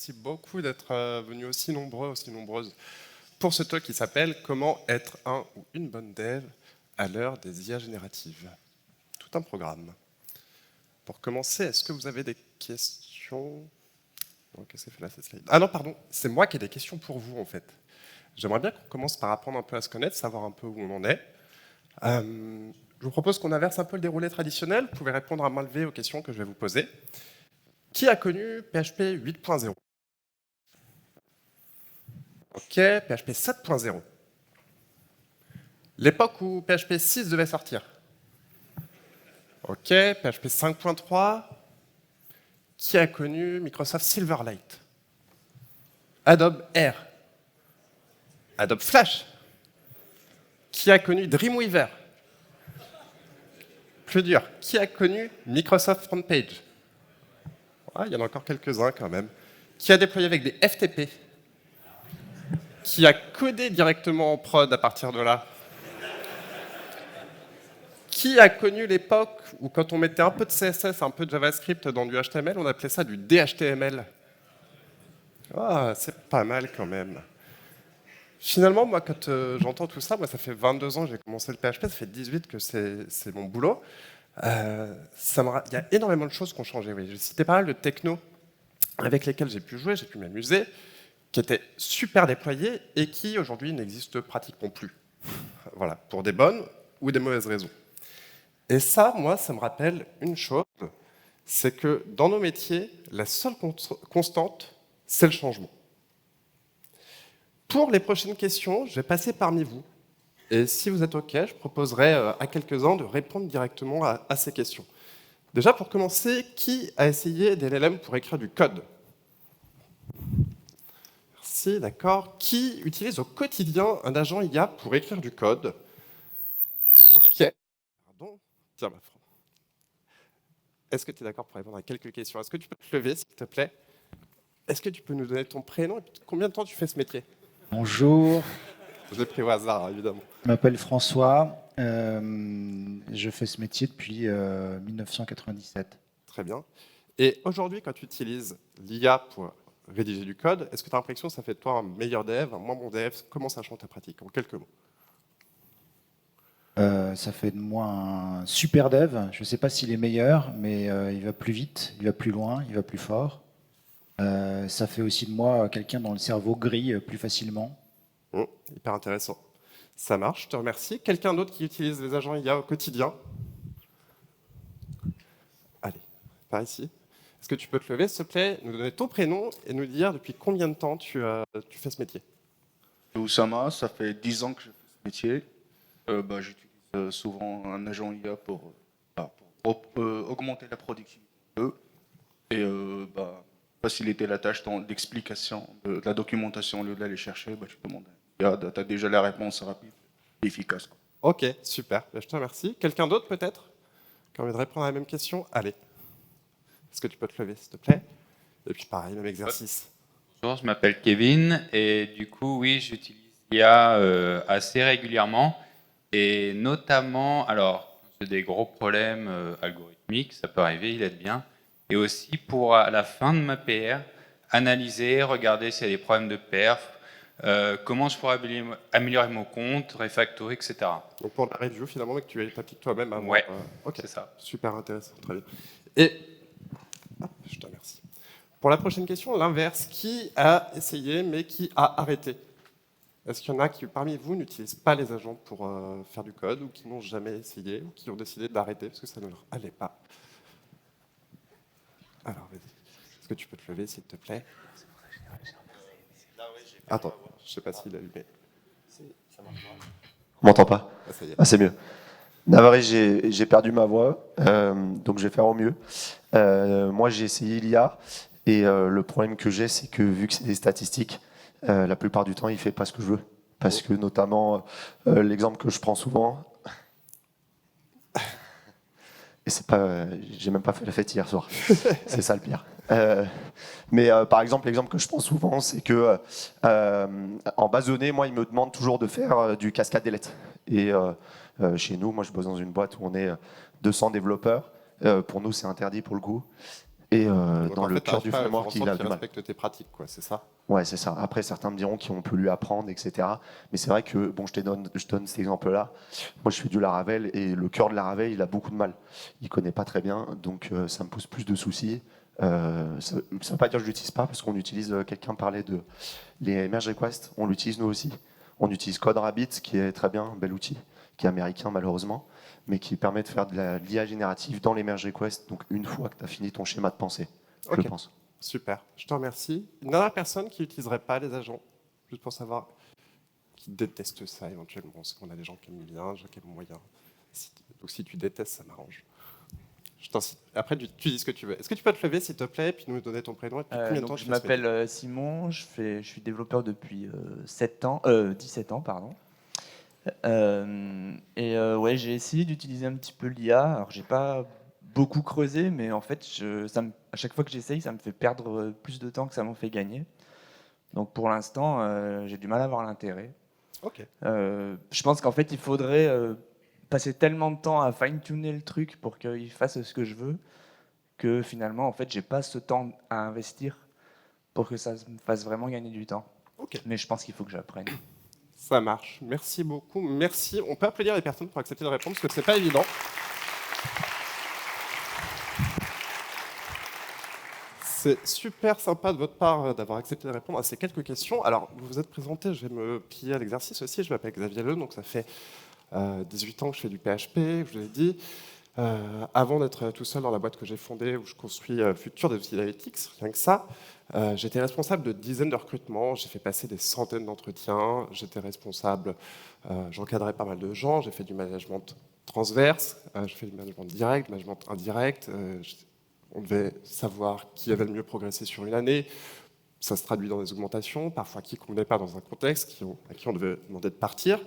Merci beaucoup d'être venus aussi nombreux, aussi nombreuses pour ce talk qui s'appelle Comment être un ou une bonne dev à l'heure des IA génératives. Tout un programme. Pour commencer, est-ce que vous avez des questions? Non, qu'est-ce que fait là cette slide? Ah non, pardon, c'est moi qui ai des questions pour vous en fait. J'aimerais bien qu'on commence par apprendre un peu à se connaître, savoir un peu où on en est. Je vous propose qu'on inverse un peu le déroulé traditionnel. Vous pouvez répondre à main levée aux questions que je vais vous poser. Qui a connu PHP 8.0? Ok, PHP 7.0. L'époque où PHP 6 devait sortir. Ok, PHP 5.3. Qui a connu Microsoft Silverlight? Adobe Air. Adobe Flash. Qui a connu Dreamweaver? Plus dur. Qui a connu Microsoft FrontPage? Ah, il y en a encore quelques-uns quand même. Qui a déployé avec des FTP? Qui a codé directement en prod à partir de là? Qui a connu l'époque où quand on mettait un peu de CSS, un peu de JavaScript dans du HTML, on appelait ça du DHTML? Ah, c'est pas mal quand même. Finalement, moi, quand j'entends tout ça, moi, ça fait 22 ans que j'ai commencé le PHP, ça fait 18 que c'est mon boulot. Il y a énormément de choses qui ont changé. Oui. J'ai cité pas mal de techno avec lesquels j'ai pu jouer, j'ai pu m'amuser, qui étaient super déployés et qui, aujourd'hui, n'existent pratiquement plus. Voilà, pour des bonnes ou des mauvaises raisons. Et ça, moi, ça me rappelle une chose, c'est que dans nos métiers, la seule constante, c'est le changement. Pour les prochaines questions, je vais passer parmi vous. Et si vous êtes OK, je proposerai à quelques-uns de répondre directement à ces questions. Déjà, pour commencer, qui a essayé des LLM pour écrire du code? Merci, d'accord. Qui utilise au quotidien un agent IA pour écrire du code? OK. Pardon. Tiens, ma France. Est-ce que tu es d'accord pour répondre à quelques questions? Est-ce que tu peux te lever, s'il te plaît? Est-ce que tu peux nous donner ton prénom et combien de temps tu fais ce métier? Bonjour, Je l'ai pris au hasard, évidemment. je m'appelle François. Je fais ce métier depuis 1997. Très bien. Et aujourd'hui, quand tu utilises l'IA pour rédiger du code, est-ce que tu as l'impression que ça fait de toi un meilleur dev, un moins bon dev? Comment ça change ta pratique? En quelques mots. Ça fait de moi un super dev. Je ne sais pas s'il est meilleur, mais il va plus vite, il va plus loin, il va plus fort. Ça fait aussi de moi quelqu'un dont le cerveau grille plus facilement. Hyper intéressant. Ça marche, je te remercie. Quelqu'un d'autre qui utilise les agents IA au quotidien? Allez, par ici. Est-ce que tu peux te lever, s'il te plaît, nous donner ton prénom et nous dire depuis combien de temps tu fais ce métier? Oussama, ça fait 10 ans que je fais ce métier. J'utilise souvent un agent IA pour augmenter la productivité et faciliter la tâche d'explication de la documentation. Au lieu d'aller chercher, tu demandes à l'IA, tu as déjà la réponse rapide et efficace, quoi. Ok, super, je te remercie. Quelqu'un d'autre peut-être qui a envie de répondre à la même question? Allez. Est-ce que tu peux te lever, s'il te plaît? Et puis pareil, même exercice. Bonjour, je m'appelle Kevin et du coup, oui, j'utilise l'IA assez régulièrement et notamment, alors, quand j'ai des gros problèmes algorithmiques, ça peut arriver, il aide bien, et aussi pour à la fin de ma PR, analyser, regarder s'il y a des problèmes de perf, comment je pourrais améliorer mon compte, refactorer, etc. Donc pour la review, finalement, mais que tu t'appliques toi-même avant. Ouais, ok, c'est ça. super intéressant, très bien. Et, hop, je te remercie. Pour la prochaine question, l'inverse. Qui a essayé mais qui a arrêté? Est-ce qu'il y en a qui, parmi vous, n'utilisent pas les agents pour faire du code ou qui n'ont jamais essayé ou qui ont décidé d'arrêter parce que ça ne leur allait pas? Alors, vas-y. Est-ce que tu peux te lever, s'il te plaît? Attends, je ne sais pas s'il est allumé. On m'entend pas? Ah, ça y est. Ah, c'est mieux. Navarre, j'ai perdu ma voix, donc je vais faire au mieux. Moi, j'ai essayé l'IA, et le problème que j'ai, c'est que vu que c'est des statistiques, la plupart du temps, il fait pas ce que je veux. Parce que notamment, l'exemple que je prends souvent, et c'est pas, j'ai même pas fait la fête hier soir. C'est ça le pire. Mais par exemple, l'exemple que je prends souvent, c'est que en base de données, moi, il me demande toujours de faire du cascade des lettres. Et chez nous, moi, je bosse dans une boîte où on est 200 développeurs. Pour nous, c'est interdit pour le coup. Et Donc, dans en le fait, cœur du t'arrives pas à framework, faire en il a sorte du qu'il mal. respecte tes pratiques, quoi, c'est ça? Ouais, c'est ça. Après, certains me diront qu'on peut lui apprendre, etc. Mais c'est vrai que, bon, je donne cet exemple-là. Moi, je fais du Laravel et le cœur de Laravel, il a beaucoup de mal. Il connaît pas très bien, donc ça me pose plus de soucis. Ça ne veut pas dire que je l'utilise pas, parce qu'on utilise, quelqu'un parlait de les merge requests, on l'utilise nous aussi. On utilise CodeRabbit, qui est très bien, un bel outil, qui est américain malheureusement, mais qui permet de faire de l'IA générative dans les merge requests, donc une fois que tu as fini ton schéma de pensée, je Ok. pense. Super, je te remercie. Une dernière personne qui n'utiliserait pas les agents, juste pour savoir, qui déteste ça éventuellement, parce qu'on a des gens qui aiment bien, des gens qui aiment moyen. Donc si tu détestes, ça m'arrange. Je t'incite. Après, tu dis ce que tu veux. Est-ce que tu peux te lever, s'il te plaît, puis nous donner ton prénom et puis combien de temps Donc tu je fais ce métier? m'appelle Simon, je suis développeur depuis 17 ans, pardon. Ouais, j'ai essayé d'utiliser un petit peu l'IA. Alors j'ai pas beaucoup creusé, mais en fait, à chaque fois que j'essaye, ça me fait perdre plus de temps que ça m'en fait gagner. Donc pour l'instant, j'ai du mal à voir l'intérêt. Ok. Je pense qu'en fait, il faudrait passer tellement de temps à fine-tuner le truc pour qu'il fasse ce que je veux, que finalement, en fait, j'ai pas ce temps à investir pour que ça me fasse vraiment gagner du temps. Ok. Mais je pense qu'il faut que j'apprenne. Ça marche. Merci beaucoup. Merci. On peut applaudir les personnes pour accepter de répondre, parce que c'est pas évident. C'est super sympa de votre part d'avoir accepté de répondre à ces quelques questions. Alors, vous vous êtes présenté, je vais me plier à l'exercice aussi. Je m'appelle Xavier Le, donc ça fait 18 ans que je fais du PHP, je vous l'ai dit. Avant d'être tout seul dans la boîte que j'ai fondée, où je construis Futur des outils d'analytics, rien que ça, j'étais responsable de dizaines de recrutements, j'ai fait passer des centaines d'entretiens, j'étais responsable, j'encadrais pas mal de gens, j'ai fait du management transverse, j'ai fait du management direct, du management indirect, on devait savoir qui avait le mieux progressé sur une année, ça se traduit dans des augmentations, parfois qui ne convenait pas dans un contexte, à qui on devait demander de partir.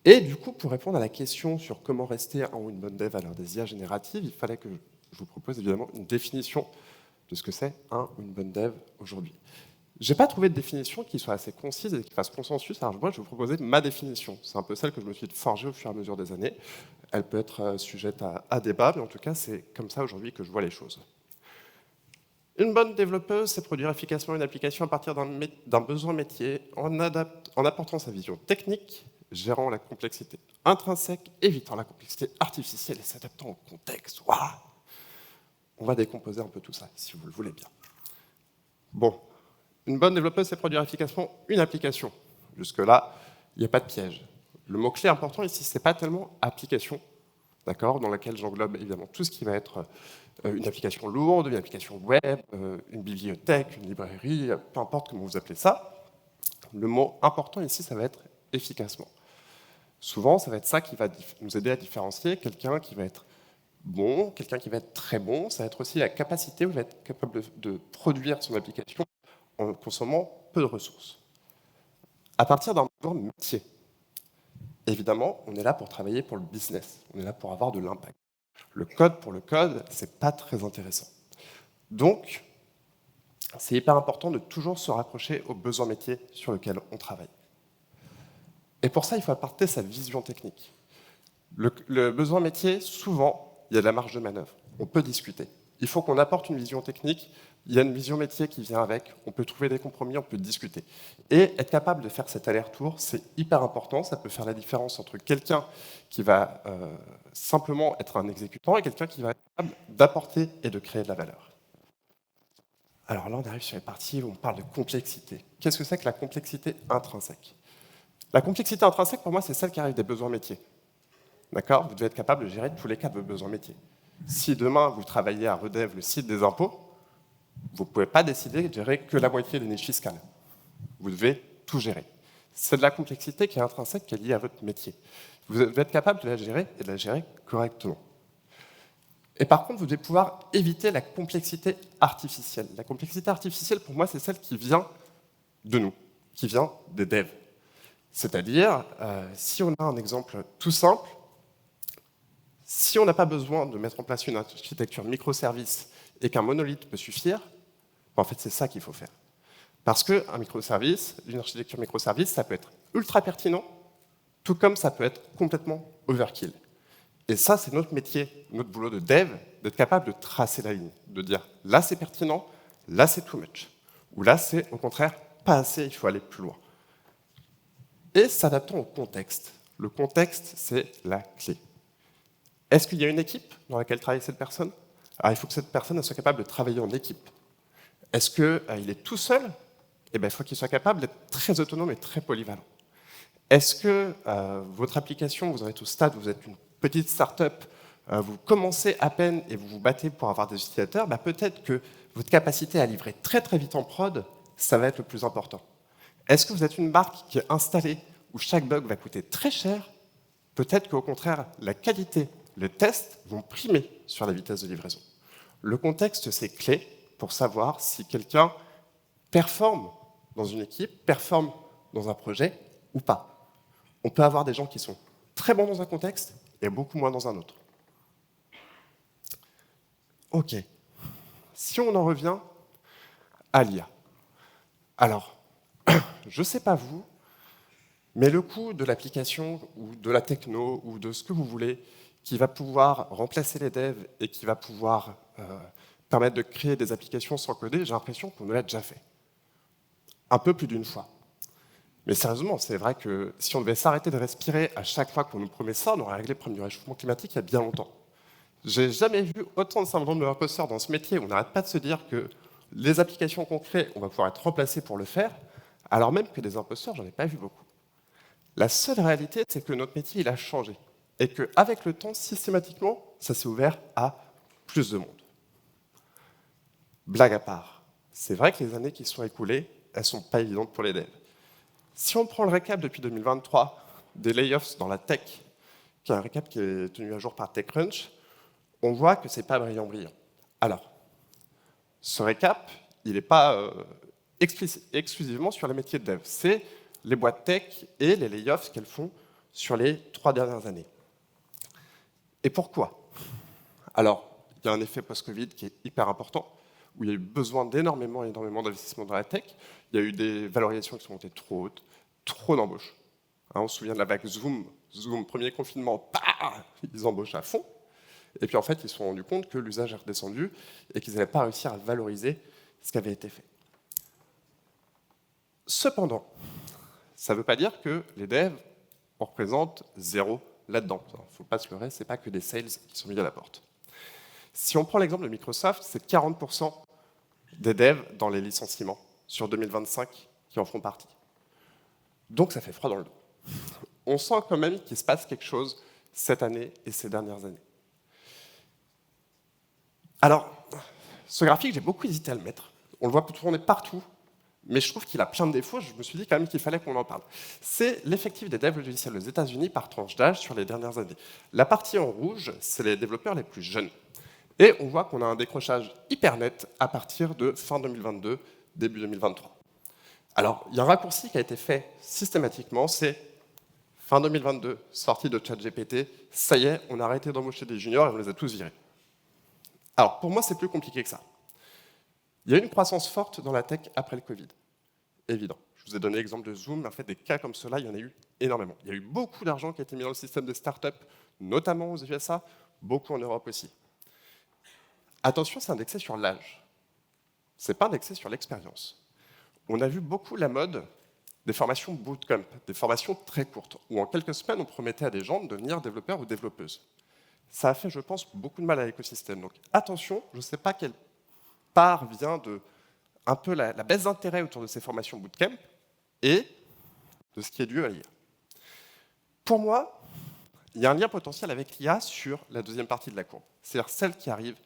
Et du coup, pour répondre à la question sur comment rester un ou une bonne dev à l'heure des IA génératives, il fallait que je vous propose évidemment une définition de ce que c'est un ou une bonne dev aujourd'hui. Je n'ai pas trouvé de définition qui soit assez concise et qui fasse consensus, alors moi je vais vous proposer ma définition. C'est un peu celle que je me suis forgée au fur et à mesure des années. Elle peut être sujette à débat, mais en tout cas c'est comme ça aujourd'hui que je vois les choses. Une bonne développeuse, c'est produire efficacement une application à partir d'un besoin métier en apportant sa vision technique, gérant la complexité intrinsèque, évitant la complexité artificielle et s'adaptant au contexte. Waouh! On va décomposer un peu tout ça, si vous le voulez bien. Bon, une bonne développeuse, c'est produire efficacement une application. Jusque-là, il n'y a pas de piège. Le mot-clé important ici, ce n'est pas tellement application, d'accord, dans laquelle j'englobe évidemment tout ce qui va être une application lourde, une application web, une bibliothèque, une librairie, peu importe comment vous appelez ça. Le mot important ici, ça va être efficacement. Souvent, ça va être ça qui va nous aider à différencier quelqu'un qui va être bon, quelqu'un qui va être très bon. Ça va être aussi la capacité où il va être capable de produire son application en consommant peu de ressources. À partir d'un besoin métier, évidemment, on est là pour travailler pour le business. On est là pour avoir de l'impact. Le code pour le code, c'est pas très intéressant. Donc, c'est hyper important de toujours se rapprocher aux besoins métiers sur lesquels on travaille. Et pour ça, il faut apporter sa vision technique. Le besoin métier, souvent, il y a de la marge de manœuvre. On peut discuter. Il faut qu'on apporte une vision technique. Il y a une vision métier qui vient avec. On peut trouver des compromis, on peut discuter. Et être capable de faire cet aller-retour, c'est hyper important. Ça peut faire la différence entre quelqu'un qui va simplement être un exécutant et quelqu'un qui va être capable d'apporter et de créer de la valeur. Alors là, on arrive sur les parties où on parle de complexité. Qu'est-ce que c'est que la complexité intrinsèque ? La complexité intrinsèque, pour moi, c'est celle qui arrive des besoins métiers. D'accord ? Vous devez être capable de gérer tous les cas de vos besoins métiers. Si demain, vous travaillez à Redev, le site des impôts, vous ne pouvez pas décider de gérer que la moitié des niches fiscales. Vous devez tout gérer. C'est de la complexité qui est intrinsèque, qui est liée à votre métier. Vous devez être capable de la gérer et de la gérer correctement. Et par contre, vous devez pouvoir éviter la complexité artificielle. La complexité artificielle, pour moi, c'est celle qui vient de nous, qui vient des devs. C'est-à-dire, si on a un exemple tout simple, si on n'a pas besoin de mettre en place une architecture microservice et qu'un monolithe peut suffire, en fait, c'est ça qu'il faut faire. Parce qu'un microservice, une architecture microservice, ça peut être ultra pertinent, tout comme ça peut être complètement overkill. Et ça, c'est notre métier, notre boulot de dev, d'être capable de tracer la ligne, de dire là c'est pertinent, là c'est too much, ou là c'est au contraire pas assez, il faut aller plus loin. Et s'adaptant au contexte. Le contexte, c'est la clé. Est-ce qu'il y a une équipe dans laquelle travaille cette personne? Alors, il faut que cette personne soit capable de travailler en équipe. Est-ce qu'il est tout seul? Eh bien, il faut qu'il soit capable d'être très autonome et très polyvalent. Est-ce que votre application, vous en êtes au stade où vous êtes une petite start-up, vous commencez à peine et vous vous battez pour avoir des utilisateurs, bah, peut-être que votre capacité à livrer très très vite en prod, ça va être le plus important. Est-ce que vous êtes une marque qui est installée où chaque bug va coûter très cher? Peut-être qu'au contraire, la qualité, les tests vont primer sur la vitesse de livraison. Le contexte, c'est clé pour savoir si quelqu'un performe dans une équipe, performe dans un projet ou pas. On peut avoir des gens qui sont très bons dans un contexte et beaucoup moins dans un autre. Ok. Si on en revient à l'IA. Alors, je ne sais pas vous, mais le coût de l'application ou de la techno ou de ce que vous voulez qui va pouvoir remplacer les devs et qui va pouvoir permettre de créer des applications sans coder, j'ai l'impression qu'on l'a déjà fait. Un peu plus d'une fois. Mais sérieusement, c'est vrai que si on devait s'arrêter de respirer à chaque fois qu'on nous promet ça, on aurait réglé le problème du réchauffement climatique il y a bien longtemps. J'ai jamais vu autant de syndrome de l'imposteur dans ce métier où on n'arrête pas de se dire que les applications qu'on crée, on va pouvoir être remplacés pour le faire, alors même que des imposteurs, j'en ai pas vu beaucoup. La seule réalité, c'est que notre métier, il a changé. Et qu'avec le temps, systématiquement, ça s'est ouvert à plus de monde. Blague à part, c'est vrai que les années qui se sont écoulées, elles ne sont pas évidentes pour les devs. Si on prend le récap depuis 2023 des layoffs dans la tech, qui est un récap qui est tenu à jour par TechCrunch, on voit que ce n'est pas brillant. Alors, ce récap, il n'est pas exclusivement sur les métiers de dev. C'est les boîtes tech et les layoffs qu'elles font sur les 3 dernières années. Et pourquoi? Alors, il y a un effet post-Covid qui est hyper important, où il y a eu besoin d'énormément d'investissements dans la tech. Il y a eu des valorisations qui sont montées trop hautes, trop d'embauches. Hein, on se souvient de la vague Zoom, premier confinement, ils embauchent à fond. Et puis en fait, ils se sont rendus compte que l'usage est redescendu et qu'ils n'allaient pas réussir à valoriser ce qui avait été fait. Cependant, ça ne veut pas dire que les devs représentent zéro là-dedans. Il ne faut pas se leurrer, ce n'est pas que des sales qui sont mis à la porte. Si on prend l'exemple de Microsoft, c'est 40% des devs dans les licenciements sur 2025 qui en font partie. Donc ça fait froid dans le dos. On sent quand même qu'il se passe quelque chose cette année et ces dernières années. Alors, ce graphique, j'ai beaucoup hésité à le mettre. On le voit tourner partout, mais je trouve qu'il a plein de défauts. Je me suis dit quand même qu'il fallait qu'on en parle. C'est l'effectif des devs logiciels aux États-Unis par tranche d'âge sur les dernières années. La partie en rouge, c'est les développeurs les plus jeunes. Et on voit qu'on a un décrochage hyper net à partir de fin 2022, début 2023. Alors, il y a un raccourci qui a été fait systématiquement, c'est fin 2022, sortie de ChatGPT, ça y est, on a arrêté d'embaucher des juniors et on les a tous virés. Alors, pour moi, c'est plus compliqué que ça. Il y a eu une croissance forte dans la tech après le Covid. Évident. Je vous ai donné l'exemple de Zoom, mais en fait, des cas comme cela, il y en a eu énormément. Il y a eu beaucoup d'argent qui a été mis dans le système des startups, notamment aux USA, beaucoup en Europe aussi. Attention, c'est indexé sur l'âge. Ce n'est pas indexé sur l'expérience. On a vu beaucoup la mode des formations bootcamp, des formations très courtes, où en quelques semaines, on promettait à des gens de devenir développeurs ou développeuses. Ça a fait, je pense, beaucoup de mal à l'écosystème. Donc attention, je ne sais pas quelle part vient de un peu la baisse d'intérêt autour de ces formations bootcamp et de ce qui est dû à l'IA. Pour moi, il y a un lien potentiel avec l'IA sur la deuxième partie de la courbe, c'est-à-dire celle qui arrive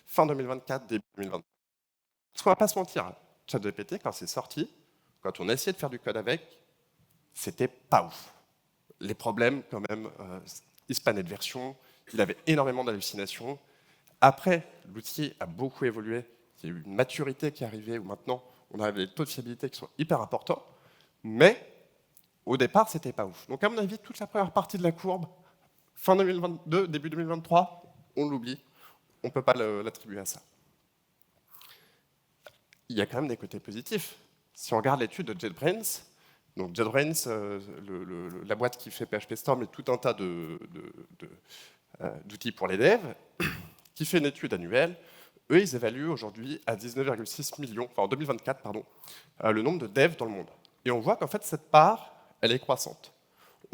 fin 2024, début 2023. Parce qu'on ne va pas se mentir, ChatGPT, quand c'est sorti, quand on a essayé de faire du code avec, c'était pas ouf. Les problèmes, quand même, il se pannait de version, il avait énormément d'hallucinations. Après, l'outil a beaucoup évolué, il y a eu une maturité qui est arrivée, où maintenant, on a des taux de fiabilité qui sont hyper importants, mais au départ, c'était pas ouf. Donc à mon avis, toute la première partie de la courbe, fin 2022, début 2023, on l'oublie, on ne peut pas l'attribuer à ça. Il y a quand même des côtés positifs. Si on regarde l'étude de JetBrains, donc JetBrains, la boîte qui fait PHP Storm et tout un tas d'outils pour les devs, qui fait une étude annuelle. Eux, ils évaluent aujourd'hui à 19,6 millions, enfin en 2024, pardon, le nombre de devs dans le monde. Et on voit qu'en fait, cette part, elle est croissante.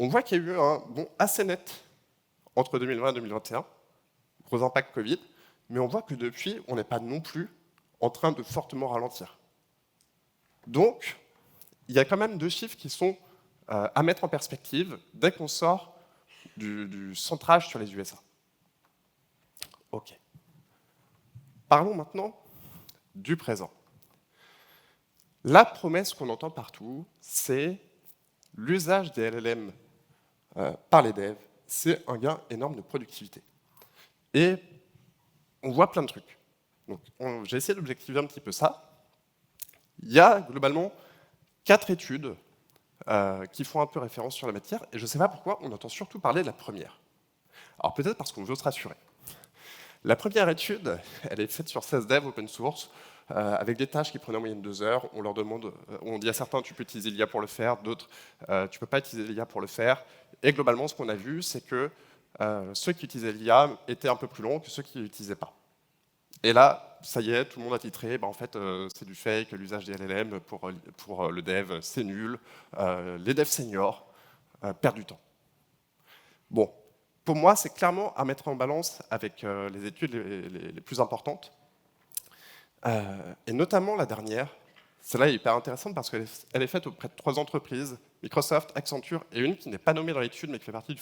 On voit qu'il y a eu un bond assez net entre 2020 et 2021, gros impact Covid, mais on voit que depuis, on n'est pas non plus en train de fortement ralentir. Donc, il y a quand même deux chiffres qui sont à mettre en perspective dès qu'on sort du centrage sur les USA. OK. Parlons maintenant du présent. La promesse qu'on entend partout, c'est l'usage des LLM par les devs, c'est un gain énorme de productivité. Et on voit plein de trucs. Donc, j'ai essayé d'objectiver un petit peu ça. Il y a globalement 4 études qui font un peu référence sur la matière, et je ne sais pas pourquoi on entend surtout parler de la première. Alors peut-être parce qu'on veut se rassurer. La première étude, elle est faite sur 16 devs open source, avec des tâches qui prenaient en moyenne 2 heures. On leur demande, on dit à certains, tu peux utiliser l'IA pour le faire, d'autres, tu ne peux pas utiliser l'IA pour le faire. Et globalement, ce qu'on a vu, c'est que ceux qui utilisaient l'IA étaient un peu plus longs que ceux qui ne l'utilisaient pas. Et là, ça y est, tout le monde a titré, en fait, c'est du fake, l'usage des LLM pour le dev, c'est nul, les devs seniors perdent du temps. Bon, pour moi, c'est clairement à mettre en balance avec les études les plus importantes, et notamment la dernière. Celle-là est hyper intéressante parce qu'elle est faite auprès de 3 entreprises, Microsoft, Accenture, et une qui n'est pas nommée dans l'étude, mais qui fait partie du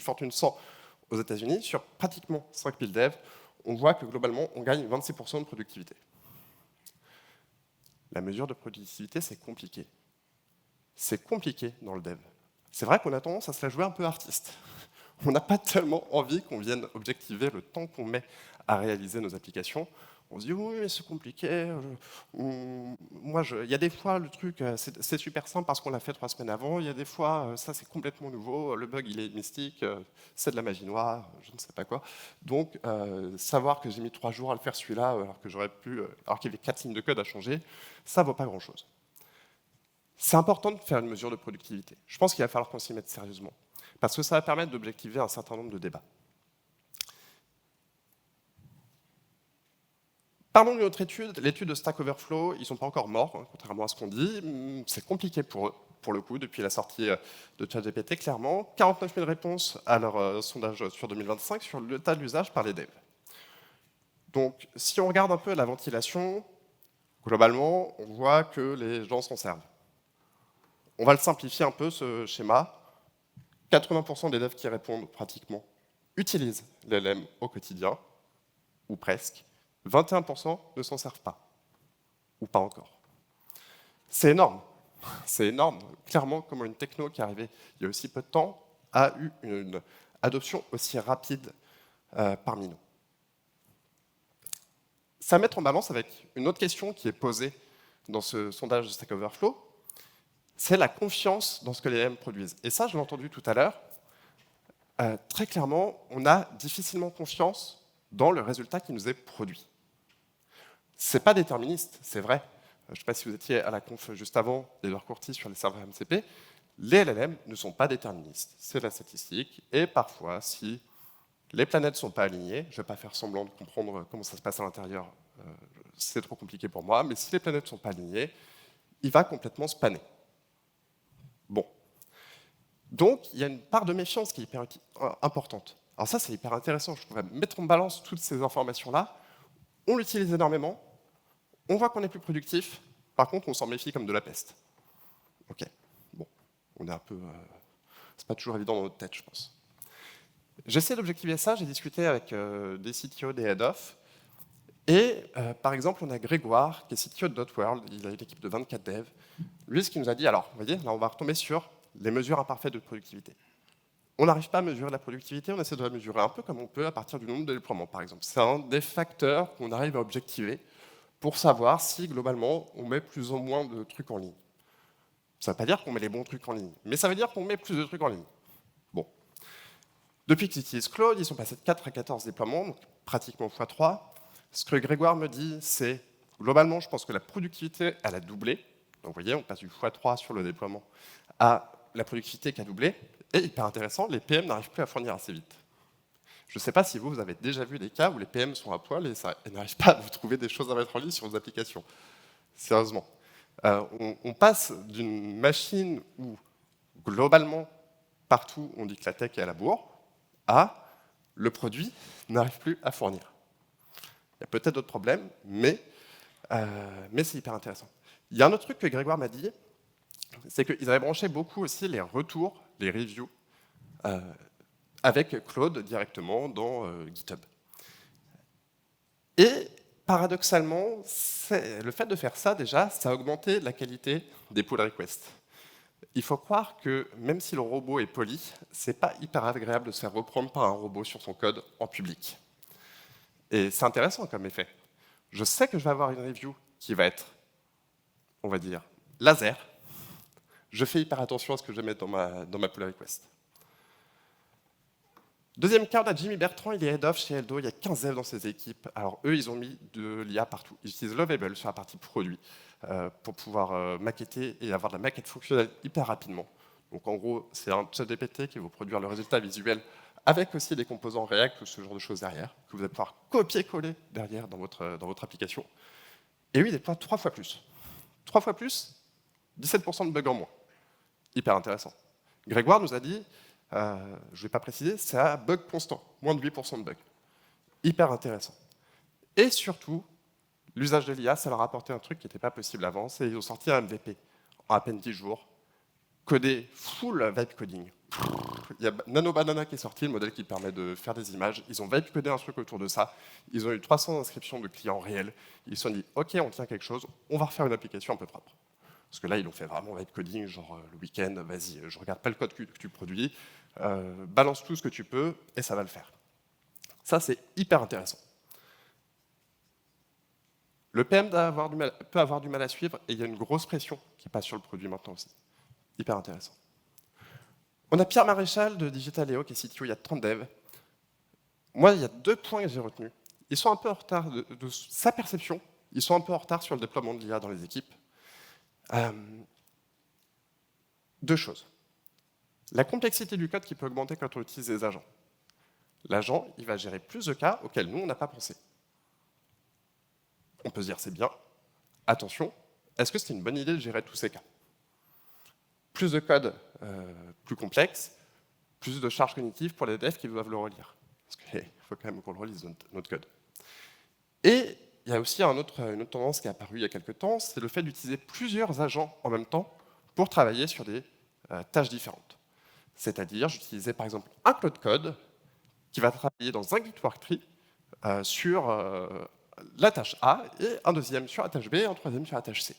Fortune 100 aux États-Unis, sur pratiquement 5000 devs. On voit que globalement, on gagne 26% de productivité. La mesure de productivité, c'est compliqué. C'est compliqué dans le dev. C'est vrai qu'on a tendance à se la jouer un peu artiste. On n'a pas tellement envie qu'on vienne objectiver le temps qu'on met à réaliser nos applications. On se dit, oui, mais c'est compliqué. Il y a des fois, le truc, c'est super simple parce qu'on l'a fait 3 semaines avant. Il y a des fois, ça, c'est complètement nouveau. Le bug, il est mystique. C'est de la magie noire, je ne sais pas quoi. Donc, savoir que j'ai mis 3 jours à le faire celui-là, alors qu'il y avait 4 lignes de code à changer, ça ne vaut pas grand-chose. C'est important de faire une mesure de productivité. Je pense qu'il va falloir qu'on s'y mette sérieusement, parce que ça va permettre d'objectiver un certain nombre de débats. Parlons d'une autre étude, l'étude de Stack Overflow. Ils ne sont pas encore morts, contrairement à ce qu'on dit. C'est compliqué pour eux, pour le coup, depuis la sortie de ChatGPT, clairement. 49 000 réponses à leur sondage sur 2025 sur l'état de l'usage par les devs. Donc, si on regarde un peu la ventilation, globalement, on voit que les gens s'en servent. On va le simplifier un peu, ce schéma. 80% des devs qui répondent, pratiquement, utilisent l'LM au quotidien, ou presque. 21% ne s'en servent pas, ou pas encore. C'est énorme. C'est énorme. Clairement, comment une techno qui est arrivée il y a aussi peu de temps a eu une adoption aussi rapide parmi nous. Ça va mettre en balance avec une autre question qui est posée dans ce sondage de Stack Overflow, c'est la confiance dans ce que les LLM produisent. Et ça, je l'ai entendu tout à l'heure. Très clairement, on a difficilement confiance dans le résultat qui nous est produit. Ce n'est pas déterministe, c'est vrai. Je ne sais pas si vous étiez à la conf juste avant d'Edouard Courty sur les serveurs MCP. Les LLM ne sont pas déterministes, c'est la statistique. Et parfois, si les planètes ne sont pas alignées, je ne vais pas faire semblant de comprendre comment ça se passe à l'intérieur, c'est trop compliqué pour moi, mais si les planètes ne sont pas alignées, il va complètement spanner. Bon. Donc, il y a une part de méfiance qui est hyper importante. Alors ça, c'est hyper intéressant. Je pourrais mettre en balance toutes ces informations-là. On l'utilise énormément. On voit qu'on est plus productif. Par contre, on s'en méfie comme de la peste. OK. Bon. On est un peu... c'est pas toujours évident dans notre tête, je pense. J'essaie d'objectiver ça. J'ai discuté avec des CTO, des head-off. Et par exemple, on a Grégoire, qui est CTO de Dotworld. Il a une équipe de 24 devs. Lui, ce qu'il nous a dit, alors, vous voyez, là, on va retomber sur les mesures imparfaites de productivité. On n'arrive pas à mesurer la productivité, on essaie de la mesurer un peu comme on peut à partir du nombre de déploiements, par exemple. C'est un des facteurs qu'on arrive à objectiver pour savoir si, globalement, on met plus ou moins de trucs en ligne. Ça ne veut pas dire qu'on met les bons trucs en ligne, mais ça veut dire qu'on met plus de trucs en ligne. Bon. Depuis qu'ils utilisent Claude, ils sont passés de 4 à 14 déploiements, donc pratiquement x3. Ce que Grégoire me dit, c'est, globalement, je pense que la productivité, elle a doublé. Donc, vous voyez, on passe du x3 sur le déploiement à la productivité qui a doublé. Et hyper intéressant, les PM n'arrivent plus à fournir assez vite. Je ne sais pas si vous avez déjà vu des cas où les PM sont à poil et n'arrivent pas à vous trouver des choses à mettre en ligne sur vos applications. Sérieusement. On passe d'une machine où, globalement, partout, on dit que la tech est à la bourre, à le produit n'arrive plus à fournir. Il y a peut-être d'autres problèmes, mais c'est hyper intéressant. Il y a un autre truc que Grégoire m'a dit, c'est qu'ils avaient branché beaucoup aussi les retours, les reviews, avec Claude directement dans GitHub. Et paradoxalement, le fait de faire ça, déjà, ça a augmenté la qualité des pull requests. Il faut croire que même si le robot est poli, c'est pas hyper agréable de se faire reprendre par un robot sur son code en public. Et c'est intéressant comme effet. Je sais que je vais avoir une review qui va être, on va dire, laser. Je fais hyper attention à ce que je vais mettre dans ma pull request. Deuxième cas, on a Jimmy Bertrand, il est head of chez Eldo, il y a 15 devs dans ses équipes. Alors eux, ils ont mis de l'IA partout. Ils utilisent Lovable sur la partie produit pour pouvoir maqueter et avoir de la maquette fonctionnelle hyper rapidement. Donc en gros, c'est un ChatGPT qui va vous produire le résultat visuel avec aussi des composants React ou ce genre de choses derrière, que vous allez pouvoir copier-coller derrière dans votre application. Et oui, il déploie 3 fois plus. 3 fois plus, 17% de bugs en moins. Hyper intéressant. Grégoire nous a dit, je ne vais pas préciser, c'est à bug constant, moins de 8% de bugs. Hyper intéressant. Et surtout, l'usage de l'IA, ça leur a apporté un truc qui n'était pas possible avant, c'est qu'ils ont sorti un MVP en à peine 10 jours, codé full vibe coding. Il y a Nano Banana qui est sorti, le modèle qui permet de faire des images. Ils ont vibe codé un truc autour de ça. Ils ont eu 300 inscriptions de clients réels. Ils se sont dit, OK, on tient quelque chose, on va refaire une application un peu propre. Parce que là, ils l'ont fait vraiment vibe coding, genre le week-end, vas-y, je regarde pas le code que tu produis, balance tout ce que tu peux, et ça va le faire. Ça, c'est hyper intéressant. Le PM peut avoir du mal à suivre, et il y a une grosse pression qui passe sur le produit maintenant aussi. Hyper intéressant. On a Pierre Maréchal de Digitaléo, qui est CTO, il y a 30 devs. Moi, il y a 2 points que j'ai retenus. Ils sont un peu en retard de sa perception, ils sont un peu en retard sur le déploiement de l'IA dans les équipes. 2 choses. La complexité du code qui peut augmenter quand on utilise des agents. L'agent, il va gérer plus de cas auxquels nous, on n'a pas pensé. On peut se dire, c'est bien. Attention, est-ce que c'est une bonne idée de gérer tous ces cas? Plus de code plus complexe, plus de charges cognitives pour les devs qui doivent le relire. Parce qu'il faut quand même qu'on le relise, notre code. Et il y a aussi une autre tendance qui est apparue il y a quelques temps, c'est le fait d'utiliser plusieurs agents en même temps pour travailler sur des tâches différentes. C'est-à-dire, j'utilisais par exemple un Cloud Code qui va travailler dans un Git Worktree sur la tâche A, et un deuxième sur la tâche B, et un troisième sur la tâche C.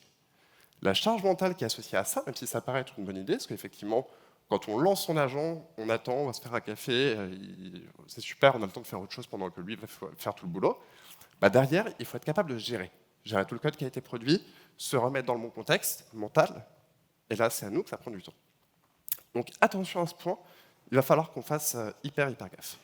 La charge mentale qui est associée à ça, même si ça paraît être une bonne idée, parce qu'effectivement, quand on lance son agent, on attend, on va se faire un café, c'est super, on a le temps de faire autre chose pendant que lui va faire tout le boulot. Bah derrière, il faut être capable de gérer tout le code qui a été produit, se remettre dans le bon contexte mental, et là, c'est à nous que ça prend du temps. Donc attention à ce point, il va falloir qu'on fasse hyper gaffe.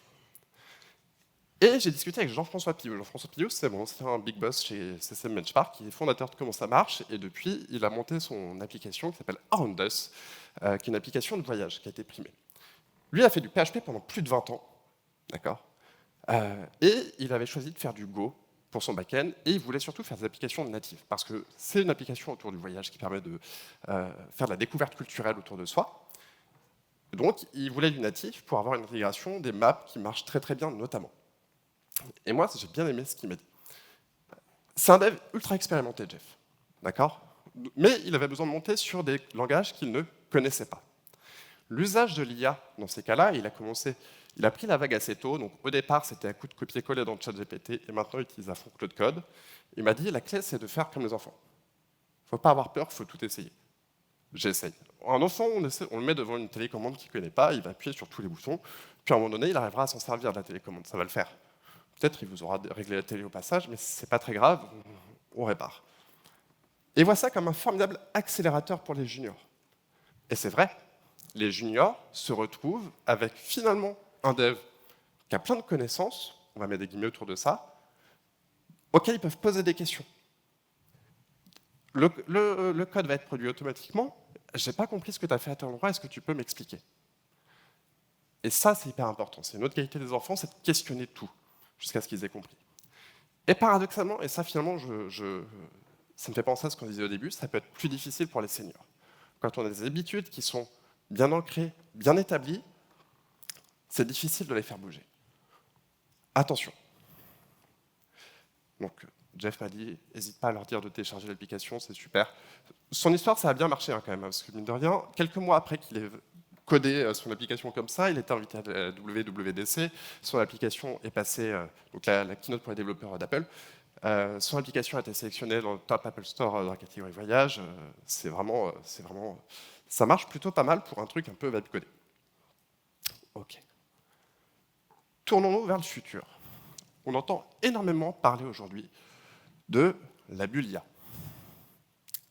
Et j'ai discuté avec Jean-François Pillou. Jean-François Pillou, c'est un big boss chez CCM Benchmark, qui est fondateur de Comment ça marche, et depuis, il a monté son application qui s'appelle Around Us, qui est une application de voyage qui a été primée. Lui, il a fait du PHP pendant plus de 20 ans, d'accord, et il avait choisi de faire du Go pour son back-end, et il voulait surtout faire des applications natives, parce que c'est une application autour du voyage qui permet de faire de la découverte culturelle autour de soi. Donc, il voulait du natif pour avoir une intégration des maps qui marchent très très bien, notamment. Et moi, j'ai bien aimé ce qu'il m'a dit. C'est un dev ultra expérimenté, Jeff, d'accord? Mais il avait besoin de monter sur des langages qu'il ne connaissait pas. L'usage de l'IA, dans ces cas-là, il a pris la vague assez tôt. Donc, au départ, c'était à coup de copier-coller dans le ChatGPT, et maintenant, il utilise à fond Claude Code. Il m'a dit, la clé, c'est de faire comme les enfants. Il ne faut pas avoir peur, il faut tout essayer. J'essaye. Un enfant, on le met devant une télécommande qu'il ne connaît pas, il va appuyer sur tous les boutons, puis à un moment donné, il arrivera à s'en servir de la télécommande, ça va le faire. Peut-être il vous aura réglé la télé au passage, mais c'est pas très grave, on répare. Et voit ça comme un formidable accélérateur pour les juniors. Et c'est vrai, les juniors se retrouvent avec finalement un dev qui a plein de connaissances, on va mettre des guillemets autour de ça, auxquels ils peuvent poser des questions. Le code va être produit automatiquement. J'ai pas compris ce que tu as fait à tel endroit, est-ce que tu peux m'expliquer? Et ça, c'est hyper important. C'est une autre qualité des enfants, c'est de questionner tout, jusqu'à ce qu'ils aient compris. Et paradoxalement, et ça finalement, ça me fait penser à ce qu'on disait au début, ça peut être plus difficile pour les seniors. Quand on a des habitudes qui sont bien ancrées, bien établies, c'est difficile de les faire bouger. Attention. Donc, Jeff m'a dit, n'hésite pas à leur dire de télécharger l'application, c'est super. Son histoire, ça a bien marché quand même, parce que mine de rien, quelques mois après qu'il ait codé son application comme ça, il était invité à la WWDC, son application est passée, donc la keynote pour les développeurs d'Apple, son application a été sélectionnée dans le top Apple Store dans la catégorie voyage, c'est vraiment, ça marche plutôt pas mal pour un truc un peu web codé. Ok. Tournons-nous vers le futur. On entend énormément parler aujourd'hui de la bulle IA.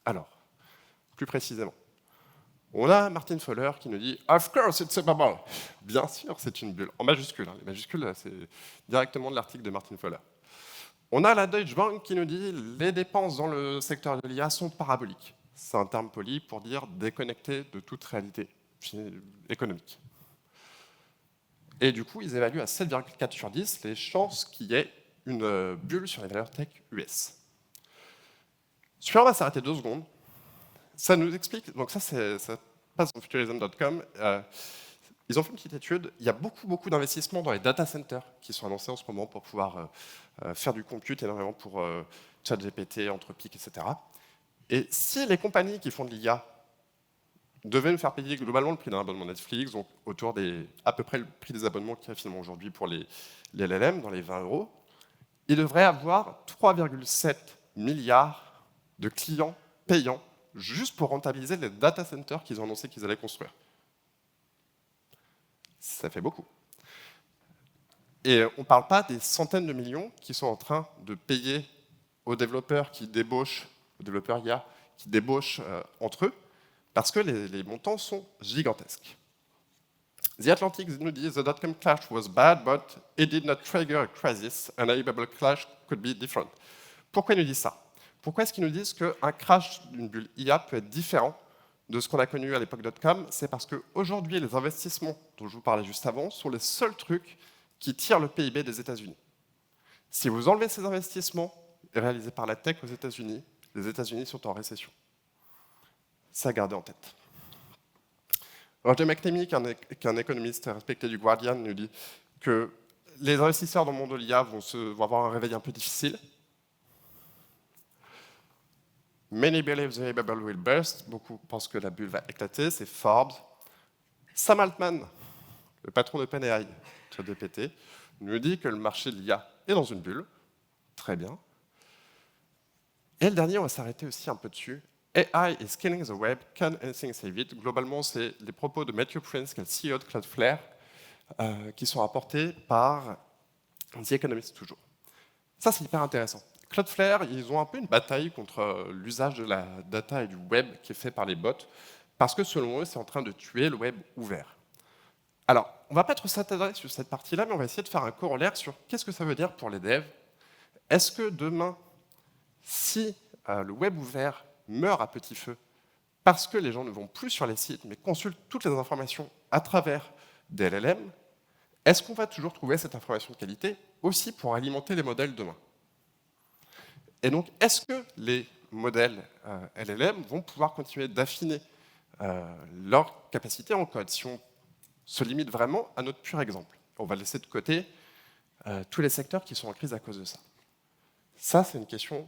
Alors, plus précisément, on a Martin Fowler qui nous dit « Of course it's a bubble ». Bien sûr, c'est une bulle, en majuscule. Les majuscules, c'est directement de l'article de Martin Fowler. On a la Deutsche Bank qui nous dit « Les dépenses dans le secteur de l'IA sont paraboliques ». C'est un terme poli pour dire déconnecté de toute réalité économique. Et du coup, ils évaluent à 7,4 sur 10 les chances qu'il y ait une bulle sur les valeurs tech US. Sur, on va s'arrêter 2 secondes. Ça nous explique, donc ça passe dans futurism.com. Ils ont fait une petite étude. Il y a beaucoup d'investissements dans les data centers qui sont annoncés en ce moment pour pouvoir faire du compute, énormément pour ChatGPT, Anthropic, etc. Et si les compagnies qui font de l'IA devaient nous faire payer globalement le prix d'un abonnement Netflix, donc à peu près le prix des abonnements qu'il y a finalement aujourd'hui pour les LLM, dans les 20 €, ils devraient avoir 3,7 milliards de clients payants juste pour rentabiliser les data centers qu'ils ont annoncé qu'ils allaient construire. Ça fait beaucoup. Et on ne parle pas des centaines de millions qui sont en train de payer aux développeurs qui débauchent, aux développeurs IA qui débauchent entre eux, parce que les montants sont gigantesques. The Atlantic nous dit « The dot-com crash was bad, but it did not trigger a crisis. An Alibaba crash could be different. » Pourquoi ils nous disent ça? Pourquoi est-ce qu'ils nous disent qu'un crash d'une bulle IA peut être différent de ce qu'on a connu à l'époque .com? C'est parce qu'aujourd'hui, les investissements dont je vous parlais juste avant sont les seuls trucs qui tirent le PIB des États-Unis. Si vous enlevez ces investissements réalisés par la tech aux États-Unis, les États-Unis sont en récession. Ça à garder en tête. Roger McNamee, qui est un économiste respecté du Guardian, nous dit que les investisseurs dans le monde de l'IA vont avoir un réveil un peu difficile. Many believe the bubble will burst. Beaucoup pensent que la bulle va éclater. C'est Forbes. Sam Altman, le patron d'OpenAI, ChatGPT, nous dit que le marché de l'IA est dans une bulle. Très bien. Et le dernier, on va s'arrêter aussi un peu dessus. AI is killing the web, can anything save it? Globalement, c'est les propos de Matthew Prince, qui est le CEO de Cloudflare, qui sont rapportés par The Economist toujours. Ça, c'est hyper intéressant. Cloudflare, ils ont un peu une bataille contre l'usage de la data et du web qui est fait par les bots, parce que selon eux, c'est en train de tuer le web ouvert. Alors, on ne va pas trop s'attarder sur cette partie-là, mais on va essayer de faire un corollaire sur qu'est-ce que ça veut dire pour les devs. Est-ce que demain, si le web ouvert meurt à petit feu parce que les gens ne vont plus sur les sites, mais consultent toutes les informations à travers des LLM, est-ce qu'on va toujours trouver cette information de qualité aussi pour alimenter les modèles demain? Et donc, est-ce que les modèles LLM vont pouvoir continuer d'affiner leur capacité en code si on se limite vraiment à notre pur exemple? On va laisser de côté tous les secteurs qui sont en crise à cause de ça. Ça, c'est une question.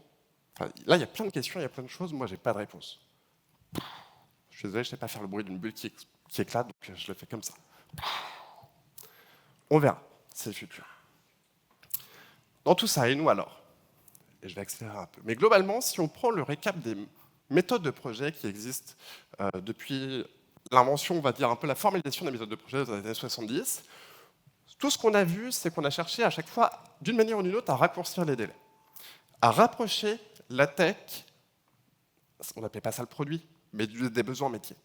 Enfin, là, il y a plein de questions, il y a plein de choses. Moi, je n'ai pas de réponse. Je suis désolé, je ne sais pas faire le bruit d'une bulle qui éclate, donc je le fais comme ça. On verra, c'est le futur. Dans tout ça, et nous alors? Et je vais accélérer un peu. Mais globalement, si on prend le récap des méthodes de projet qui existent depuis l'invention, on va dire un peu la formalisation des méthodes de projet dans les années 70, tout ce qu'on a vu, c'est qu'on a cherché à chaque fois, d'une manière ou d'une autre, à raccourcir les délais, à rapprocher la tech, on n'appelait pas ça le produit, mais des besoins métiers.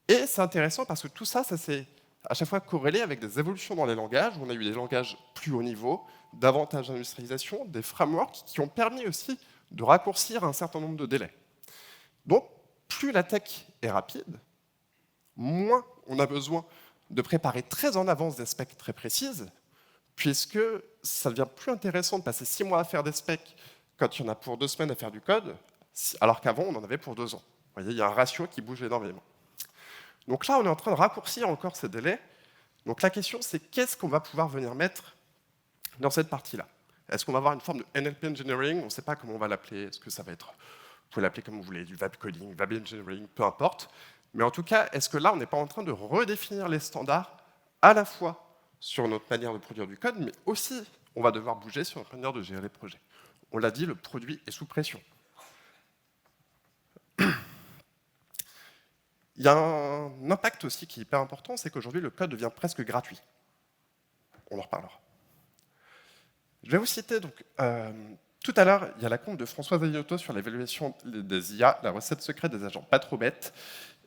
Et c'est intéressant parce que tout ça, ça s'est à chaque fois corrélé avec des évolutions dans les langages. On a eu des langages plus haut niveau, davantage d'industrialisation, des frameworks qui ont permis aussi de raccourcir un certain nombre de délais. Donc, plus la tech est rapide, moins on a besoin de préparer très en avance des specs très précises, puisque ça devient plus intéressant de passer 6 mois à faire des specs quand il y en a pour 2 semaines à faire du code, alors qu'avant, on en avait pour 2 ans. Vous voyez, il y a un ratio qui bouge énormément. Donc là, on est en train de raccourcir encore ces délais. Donc la question, c'est qu'est-ce qu'on va pouvoir venir mettre dans cette partie-là? Est-ce qu'on va avoir une forme de NLP engineering? On ne sait pas comment on va l'appeler. Est-ce que ça va être, vous pouvez l'appeler comme vous voulez, du vibe coding, vibe engineering, peu importe. Mais en tout cas, est-ce que là, on n'est pas en train de redéfinir les standards à la fois sur notre manière de produire du code, mais aussi, on va devoir bouger sur notre manière de gérer les projets. On l'a dit, le produit est sous pression. Il y a un impact aussi qui est hyper important, c'est qu'aujourd'hui, le code devient presque gratuit. On en reparlera. Je vais vous citer, donc, tout à l'heure, il y a la compte de François Zagnotto sur l'évaluation des IA, la recette secrète des agents pas trop bêtes.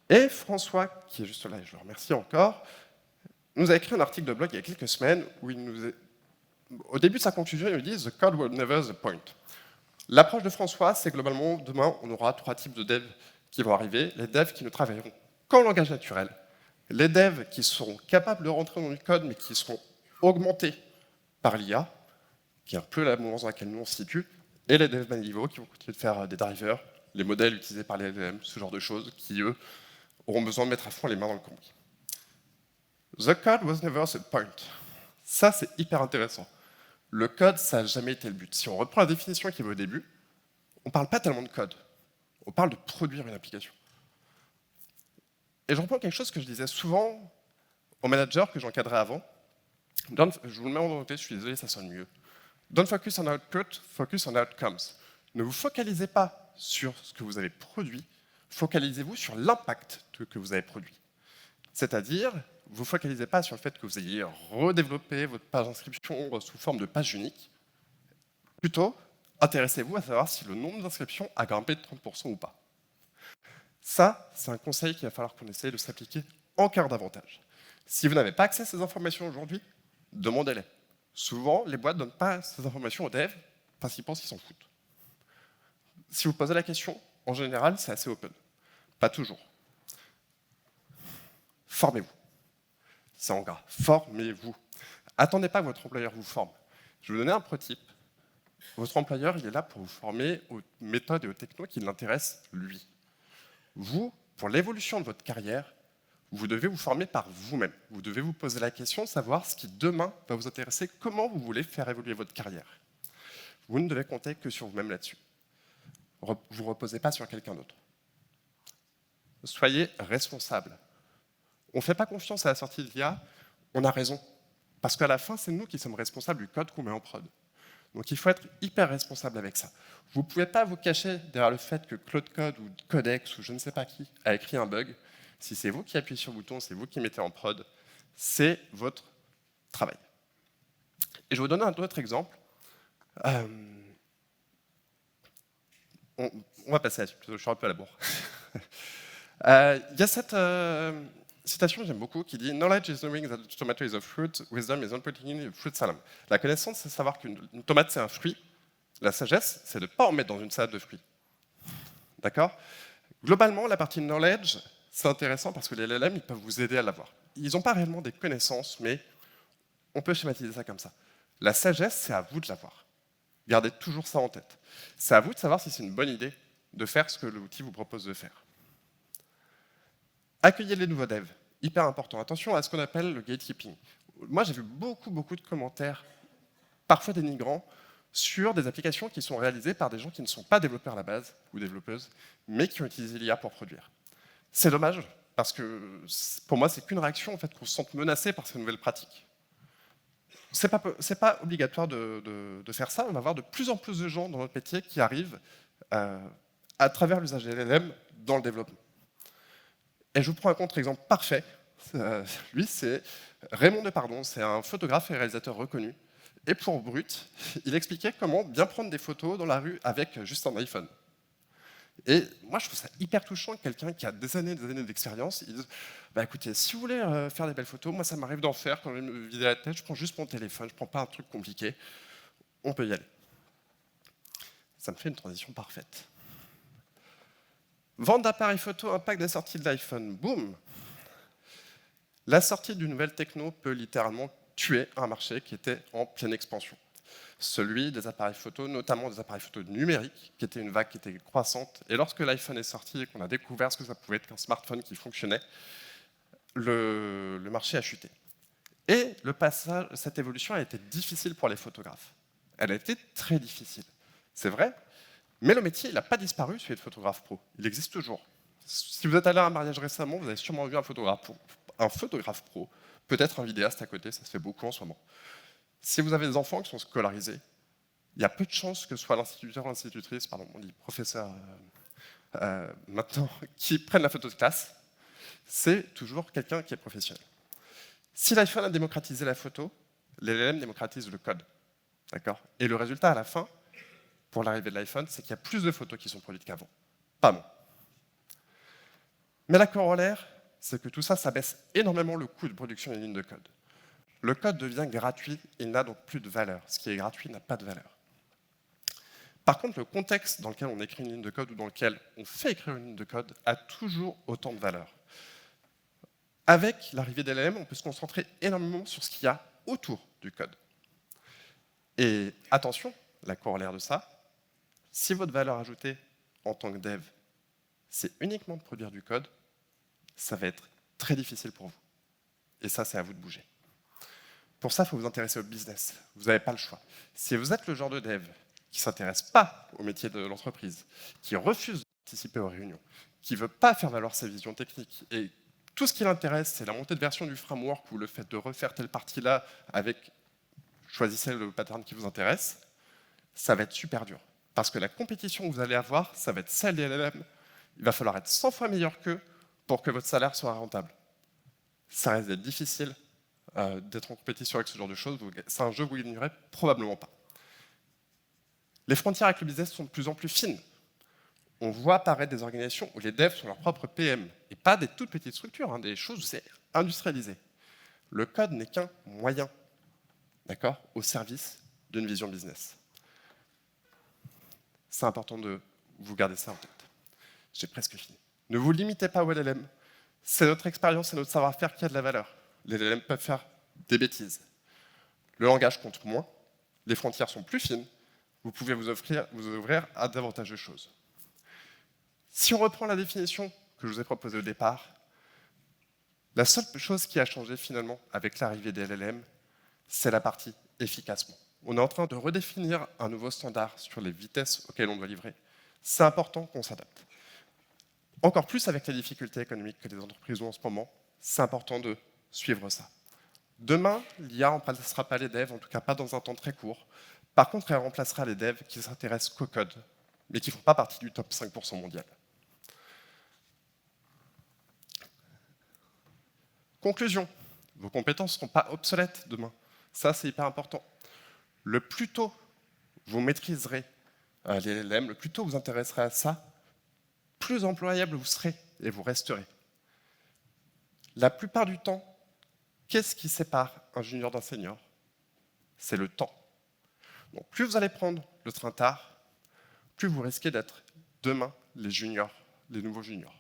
Et François, qui est juste là, et je le remercie encore, nous a écrit un article de blog il y a quelques semaines où au début de sa conclusion, il nous dit « The code will never the point ». L'approche de François, c'est globalement, demain, on aura 3 types de devs qui vont arriver. Les devs qui ne travailleront qu'en langage naturel. Les devs qui seront capables de rentrer dans du code, mais qui seront augmentés par l'IA, qui est un peu la mouvance dans laquelle nous on se situe, et les devs bas niveau qui vont continuer de faire des drivers, les modèles utilisés par les LLM, ce genre de choses, qui, eux, auront besoin de mettre à fond les mains dans le cambouis. The code was never the point. Ça, c'est hyper intéressant. Le code, ça n'a jamais été le but. Si on reprend la définition qui est au début, on ne parle pas tellement de code. On parle de produire une application. Et je reprends quelque chose que je disais souvent aux managers que j'encadrais avant. Je vous le mets en volonté, je suis désolé, ça sonne mieux. Don't focus on output, focus on outcomes. Ne vous focalisez pas sur ce que vous avez produit, focalisez-vous sur l'impact que vous avez produit. C'est-à-dire, vous ne focalisez pas sur le fait que vous ayez redéveloppé votre page d'inscription sous forme de page unique. Plutôt, intéressez-vous à savoir si le nombre d'inscriptions a grimpé de 30% ou pas. Ça, c'est un conseil qu'il va falloir qu'on essaye de s'appliquer encore davantage. Si vous n'avez pas accès à ces informations aujourd'hui, demandez-les. Souvent, les boîtes ne donnent pas ces informations aux devs parce qu'ils pensent qu'ils s'en foutent. Si vous posez la question, en général, c'est assez open. Pas toujours. Formez-vous. C'est en gras. Formez-vous. Attendez pas que votre employeur vous forme. Je vais vous donner un pro-tip. Votre employeur, il est là pour vous former aux méthodes et aux technos qui l'intéressent, lui. Vous, pour l'évolution de votre carrière, vous devez vous former par vous-même. Vous devez vous poser la question de savoir ce qui, demain, va vous intéresser, comment vous voulez faire évoluer votre carrière. Vous ne devez compter que sur vous-même là-dessus. Vous ne reposez pas sur quelqu'un d'autre. Soyez responsable. On ne fait pas confiance à la sortie de l'IA, on a raison. Parce qu'à la fin, c'est nous qui sommes responsables du code qu'on met en prod. Donc il faut être hyper responsable avec ça. Vous ne pouvez pas vous cacher derrière le fait que Claude Code ou Codex ou je ne sais pas qui a écrit un bug. Si c'est vous qui appuyez sur le bouton, c'est vous qui mettez en prod, c'est votre travail. Et je vais vous donner un autre exemple. On va passer là-dessus, je suis un peu à la bourre. Il y a cette citation que j'aime beaucoup qui dit « Knowledge is knowing that the tomato is a fruit, wisdom is not putting in a fruit salad ». La connaissance, c'est savoir qu'une tomate, c'est un fruit. La sagesse, c'est de ne pas en mettre dans une salade de fruits. D'accord? Globalement, la partie knowledge, c'est intéressant parce que les LLM, ils peuvent vous aider à l'avoir. Ils n'ont pas réellement des connaissances, mais on peut schématiser ça comme ça. La sagesse, c'est à vous de l'avoir. Gardez toujours ça en tête. C'est à vous de savoir si c'est une bonne idée de faire ce que l'outil vous propose de faire. Accueillez les nouveaux devs, hyper important. Attention à ce qu'on appelle le gatekeeping. Moi, j'ai vu beaucoup de commentaires, parfois dénigrants, sur des applications qui sont réalisées par des gens qui ne sont pas développeurs à la base, ou développeuses, mais qui ont utilisé l'IA pour produire. C'est dommage, parce que pour moi, c'est qu'une réaction en fait, qu'on se sente menacé par ces nouvelles pratiques. C'est pas obligatoire de faire ça, on va avoir de plus en plus de gens dans notre métier qui arrivent à travers l'usage des LLM dans le développement. Et je vous prends un contre-exemple parfait. Lui, c'est Raymond Depardon, c'est un photographe et réalisateur reconnu. Et pour Brut, il expliquait comment bien prendre des photos dans la rue avec juste un iPhone. Et moi, je trouve ça hyper touchant que quelqu'un qui a des années d'expérience, il dise bah, écoutez, si vous voulez faire des belles photos, moi, ça m'arrive d'en faire quand je me vider la tête, je prends juste mon téléphone, je ne prends pas un truc compliqué. On peut y aller. Ça me fait une transition parfaite. Vente d'appareils photo, impact des sorties de l'iPhone, boum. La sortie d'une nouvelle techno peut littéralement tuer un marché qui était en pleine expansion. Celui des appareils photo, notamment des appareils photo numériques, qui était une vague qui était croissante. Et lorsque l'iPhone est sorti et qu'on a découvert ce que ça pouvait être qu'un smartphone qui fonctionnait, le marché a chuté. Et le passage, cette évolution a été difficile pour les photographes. Elle a été très difficile. C'est vrai, mais le métier, il n'a pas disparu, celui de photographe pro. Il existe toujours. Si vous êtes allé à un mariage récemment, vous avez sûrement vu un photographe pro, peut-être un vidéaste à côté, ça se fait beaucoup en ce moment. Si vous avez des enfants qui sont scolarisés, il y a peu de chances que ce soit l'instituteur ou l'institutrice, pardon, on dit professeur maintenant, qui prennent la photo de classe. C'est toujours quelqu'un qui est professionnel. Si l'iPhone a démocratisé la photo, l'LLM démocratise le code. D'accord ? Et le résultat à la fin, pour l'arrivée de l'iPhone, c'est qu'il y a plus de photos qui sont produites qu'avant. Pas moins. Mais la corollaire, c'est que tout ça, ça baisse énormément le coût de production d'une ligne de code. Le code devient gratuit, il n'a donc plus de valeur. Ce qui est gratuit n'a pas de valeur. Par contre, le contexte dans lequel on écrit une ligne de code ou dans lequel on fait écrire une ligne de code a toujours autant de valeur. Avec l'arrivée des LLM, on peut se concentrer énormément sur ce qu'il y a autour du code. Et attention, la corollaire de ça, si votre valeur ajoutée en tant que dev, c'est uniquement de produire du code, ça va être très difficile pour vous. Et ça, c'est à vous de bouger. Pour ça, il faut vous intéresser au business. Vous n'avez pas le choix. Si vous êtes le genre de dev qui ne s'intéresse pas au métier de l'entreprise, qui refuse de participer aux réunions, qui ne veut pas faire valoir ses visions techniques, et tout ce qui l'intéresse, c'est la montée de version du framework ou le fait de refaire telle partie-là avec choisissez le pattern qui vous intéresse, ça va être super dur. Parce que la compétition que vous allez avoir, ça va être celle des LLM. Il va falloir être 100 fois meilleur qu'eux pour que votre salaire soit rentable. Ça risque d'être difficile d'être en compétition avec ce genre de choses. C'est un jeu que vous n'ignorez probablement pas. Les frontières avec le business sont de plus en plus fines. On voit apparaître des organisations où les devs sont leurs propres PM, et pas des toutes petites structures, des choses où c'est industrialisé. Le code n'est qu'un moyen, d'accord, au service d'une vision business. C'est important de vous garder ça en tête. J'ai presque fini. Ne vous limitez pas aux LLM. C'est notre expérience et notre savoir-faire qui a de la valeur. Les LLM peuvent faire des bêtises. Le langage compte moins, les frontières sont plus fines, vous pouvez vous ouvrir à davantage de choses. Si on reprend la définition que je vous ai proposée au départ, la seule chose qui a changé finalement avec l'arrivée des LLM, c'est la partie efficacement. On est en train de redéfinir un nouveau standard sur les vitesses auxquelles on doit livrer. C'est important qu'on s'adapte. Encore plus avec les difficultés économiques que les entreprises ont en ce moment, c'est important de suivre ça. Demain, l'IA ne remplacera pas les devs, en tout cas pas dans un temps très court. Par contre, elle remplacera les devs qui s'intéressent qu'au code, mais qui ne font pas partie du top 5% mondial. Conclusion, vos compétences ne seront pas obsolètes demain. Ça, c'est hyper important. Le plus tôt vous maîtriserez les LLM, le plus tôt vous intéresserez à ça, plus employable vous serez et vous resterez. La plupart du temps, qu'est-ce qui sépare un junior d'un senior? C'est le temps. Donc, plus vous allez prendre le train tard, plus vous risquez d'être demain les juniors, les nouveaux juniors.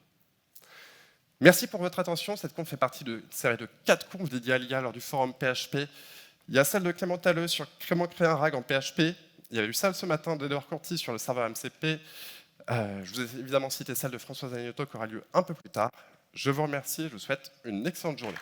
Merci pour votre attention. Cette conf fait partie d'une série de 4 confs dédiées à l'IA lors du forum PHP. Il y a celle de Clément Talleux sur comment créer un RAG en PHP. Il y a eu celle ce matin d'Edouard Corti sur le serveur MCP. Je vous ai évidemment cité celle de Françoise Agnotto qui aura lieu un peu plus tard. Je vous remercie et je vous souhaite une excellente journée.